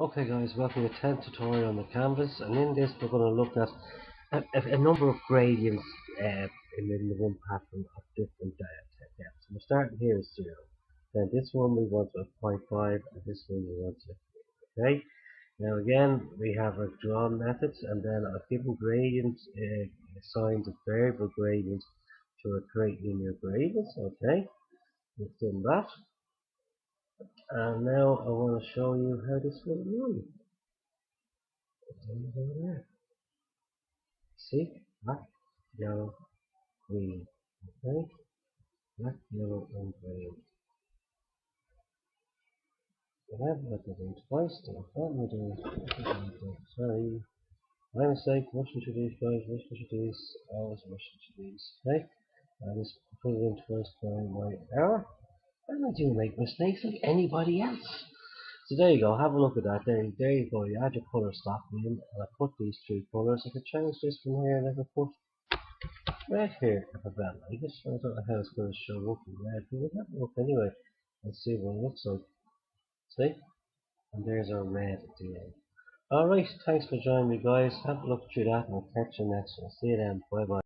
Okay guys, welcome to the 10th tutorial on the canvas, and in this we're going to look at a number of gradients in the one pattern of different depths. So we're starting here at 0. Then this one we want to 0.5 and this one we want to. Okay, now again we have our drawn methods, and then I've given gradient signs of variable gradients to create linear gradients. Okay, we've done that, and now I want to show you how this will run. Over there. See? Black, yellow, green. Okay? Black, yellow, and green. I have let it in twice, so I thought we'd do. Sorry. My mistake, rushing to these guys, rushing to these, always rushing to these. Okay? I just put it in twice by my error. And I do make mistakes like anybody else. So there you go, have a look at that. There you go, you add your colour stock in, and I put these three colours. I can change this from here, and I can put right here if I bet like it. I don't know how it's going to show up in red, but we'll have a look anyway and see what it looks like. See? And there's our red at the end. Alright, thanks for joining me guys. Have a look through that and I'll catch you next one. See you then. Bye bye.